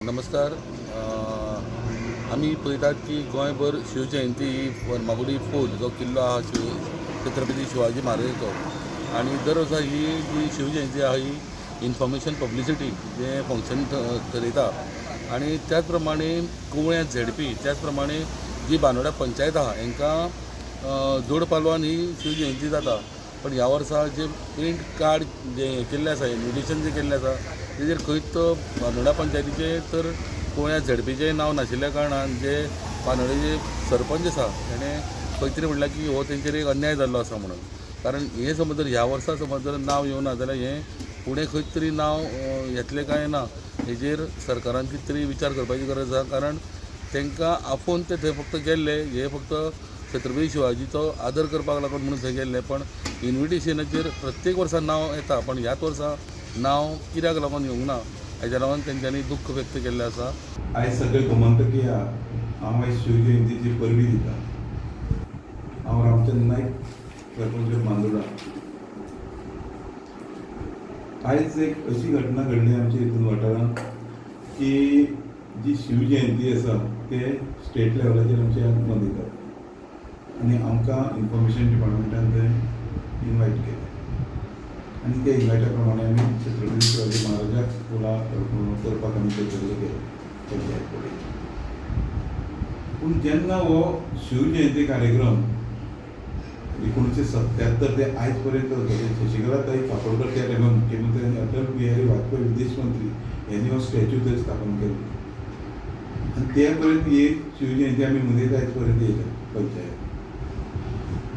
नमस्कार. आम्ही पळयतात की गोंयभर शिवजयंती ही फर्मागुडी फोर्ट जो किल्लो आहा छत्रपती शिवाजी महाराजाचो आणि दर वर्सा ही जी शिवजयंती आहा ही इन्फॉर्मेशन पब्लिसिटी जे फंक्शन चलयता आणि त्याच प्रमाणे कुवळ्या झेडपी त्याच प्रमाणे जी बांदोड्या पंचायत आहा हांकां जोड पालवान ही शिवजयंती जाता. पण ह्या वर्सा जे प्रिंट कार्ड जे केल्ले आसा इन्विटेशन जे केल्लें आसा तेजेर खंयच बांदोड्या पंचायतीचे तर कुवळ्या झेडपीचें नांव नाशिल्ल्या कारणान जे बांदोड्याचे सरपंच आसा तेणें खंय तरी म्हणलां की हो तेंचेर एक अन्याय जाल्लो आसा म्हणून. कारण हे समज जर ह्या वर्सा समज जर नांव येवना जाल्यार हें फुडें खंय तरी नांव येतलें काय ना हेजेर सरकारान कितें तरी विचार करपाची गरज आसा. कारण तांकां आफोवन ते थंय फक्त गेल्ले हे फक्त छत्रपती शिवाजीचो आदर करपाक लागून म्हणून थंय गेल्ले. पण इन्विटेशनाचेर प्रत्येक वर्सा नांव येता पण ह्याच वर्सा नांव कित्याक लागून येवंक ना हेच्या लागून तेंच्यांनी दुख्ख व्यक्त केल्लें आसा. आयज सगळे गोमंतकी या हांव आयज शिवजयंतीची परबी दिता. हांव रामचंद्र नायक सरपंच बांदोडा. आयज एक अशी घटना घडली आमच्या हितून वाठारांत की जी शिवजयंती आसा ते स्टेट लेवलाचेर आमच्या मनयतात आनी आमकां इन्फॉर्मेशन डिपार्टमेंटान थंय इन्वायट केलें आनी त्या इन्वायटा प्रमाणे आमी छत्रपती शिवाजी महाराजाक फुलां करपाक आमी थंय गेले पंचायत पळय. पूण जेन्ना हो शिवजयंती कार्यक्रम 1977 ते आयज पर्यंत शशिकलाताई काकोडकर त्या टायमार मुख्यमंत्री आनी अटल बिहारी वाजपेयी विदेश मंत्री यांनी हो स्टॅच्यू थंय स्थापन केलो आनी त्या पर्यंत ही शिवजयंती आमी मनयता आयज पर्यंत येयल्या पंचायत.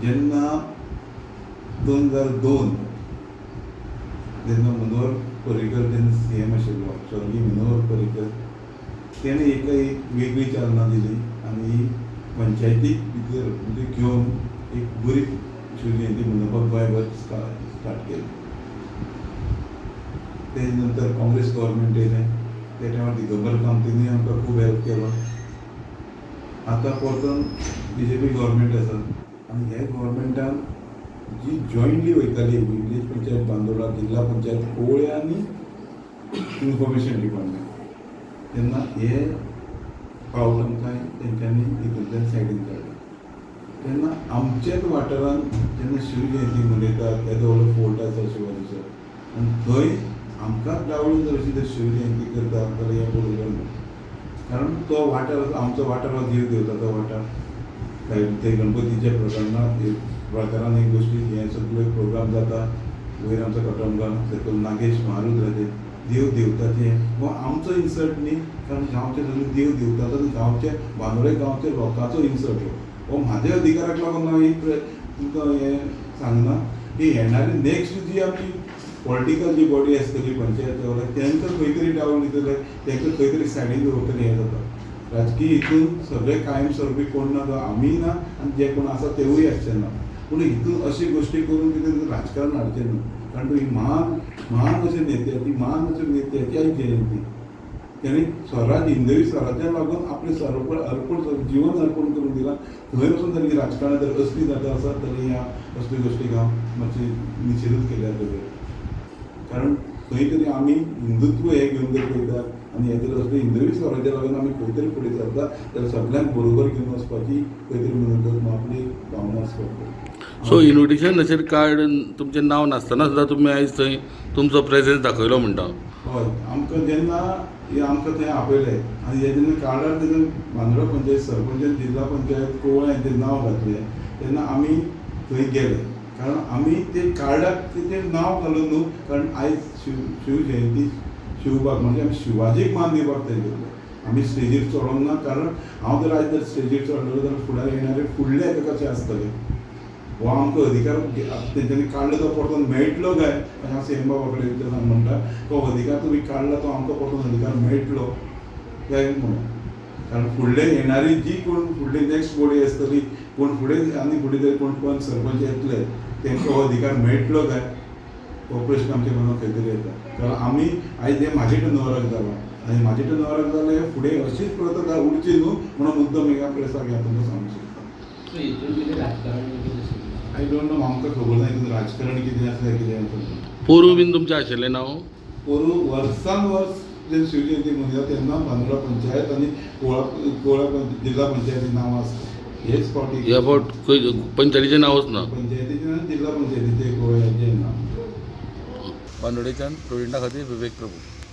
जेन्ना 2002 जेन्ना मनोहर पर्रीकर जेन्ना CM आशिल्लो स्वर्गीय मनोहर पर्रीकर तेणें एक वेगळी चालना दिली आनी पंचायतीक भितर म्हणजे घेवन एक बरी शिवजयंती मनोवपाक गोंयभर स्टार्ट केली. ते नंतर काँग्रेस गव्हर्मेंट येयलें त्या टायमार दिगंबर कामतींनी आमकां खूब हेल्प केलो. आतां परतून BJP गव्हर्मेंट आसा आनी ह्या गव्हर्मेंटान जी जॉयंटली वयताली विलेज पंचायत बांदोडा जिल्हा पंचायत कोवळ्या आनी इन्फॉर्मेशन डिपार्टमेंट तेन्ना हे पावल आमकां तेंच्यांनी हितूंतल्यान सायडीन काडलें. तेन्ना आमच्याच वाठारान जेन्ना शिवजयंती मनयतात येदो व्हडलो फोर्ट आसा शिवाजीचो आनी थंय आमकांच डावळून जर अशी जर शिवजयंती करता जाल्यार हें बरोबर ना. कारण तो वाठार आमचो वाठार हो देव देवताचो वाठार. ते गणपतीच्या प्रकारान एक गोश्टी हे सगळे प्रोग्राम जाता. वयर आमचो कटमगां सकयल नागेश महारुद्राचे देव देवताचे हो आमचो इन्सर्ट न्ही. कारण गांवचे सगळे देव देवताचो गांवचे बांदोडे गांवच्या लोकांचो इन्सर्ट हो म्हाज्या अधिकाराक लागून हांव एक तुमकां हें सांगना की येणारी नेक्स्ट जी आमची पॉलिटिकल जी बॉडी आसतली पंचायत तांकां खंय तरी डावल दितले तांकां खंय तरी सायडीन दवरतले हें जाता. राजकीय हितून सगळे कायमस्वरुपी कोण ना तो आमी ना आनी जे कोण आसा तेवूय आसचे ना. पूण हितून अशी गोश्टी करून कितें राजकारण हाडचें ना. कारण तो ही महान अशे नेत्याची महान अशे नेत्याची आयज जयंती. तेणी स्वराज हिंदवी स्वराज्याक लागून आपलें अर्पण जीवन अर्पण करून दिलां. थंय वचून जर राजकारणांत जर असली जाता आसत जाल्यार ह्या असली गोश्टीक हांव मातशी निशेधूच केल्यार बरें. कारण खंय तरी आमी हिंदुत्व हे घेवन जर पळयतात आनी हें जर असलें हिंदवी स्वराज्या लागून आमी खंय तरी फुडें सरता जाल्यार सगळ्यांक बरोबर घेवन वचपाची खंय तरी मनोगत आपली भावना आसपाक. सो इन्विटेशनाचेर कार्ड तुमचें नांव नासतना सुद्दां तुमी आयज थंय तुमचो प्रेझेन्स दाखयलो म्हणटा. हय आमकां जेन्ना आमकां थंय आपयलें आनी हे जेन्ना कार्डार तेन्ना बांदोडा पंचायत सरपंचान जिल्हा पंचायत कोवळ्या हें नांव घातलें तेन्ना आमी थंय गेले. कारण आमी ते कार्डाक तें नांव घालून न्हू. कारण आयज शिवजयंती शिवबाक म्हणजे आमी शिवाजीक मान दिवपाक थंय गेल्ले. आमी स्टेजीर चडोंक ना. कारण हांव जर आयज जर स्टेजीर चडलो जाल्यार फुडार येणारे फुडले हेका कशें आसतलें हो आमकां अधिकार तेंच्यांनी काडलो तो परतून मेळटलो काय अशें हांव CM बाबा कडेन म्हणटा. तो अधिकार तुमी काडला तो आमकां परतून अधिकार मेळटलो काय म्हणून. कारण फुडले येणारी जी कोण फुडली नेक्स्ट बॉडी आसतली कोण फुडें आनी फुडें जर कोण सरपंच येतले तांकां हो अधिकार मेळटलो काय हो प्रश्न आमच्या मनांत खंय तरी येता. कारण आमी आयज हें म्हाजे टर्नओवराक जालां आनी म्हाजे टर्नओवराक जालें हें फुडें अशीच प्रथा उरची न्हू म्हणून मुद्दम ह्या प्रेसाक ह्या तुमकां सांगूंक सोदता. आय डोंट नो आमकां खबर ना हितून राजकारण कितें आसा कितें आसा. पोरू बीन तुमचें आशिल्लें नांव? पोरू वर्सान वर्स जे शिवजयंती मनयता तेन्ना बांदोडा पंचायत आनी कोळा जिल्हा पंचायतीन नांवां आसता हेच फावटी ह्या फावट पंचायतीचें नांवच ना. पंचायतीचें आनी जिल्हा पंचायतीचें गोंयाचें नांव. बांदोडेच्यान प्रोविडेंटा खातीर विवेक प्रभू.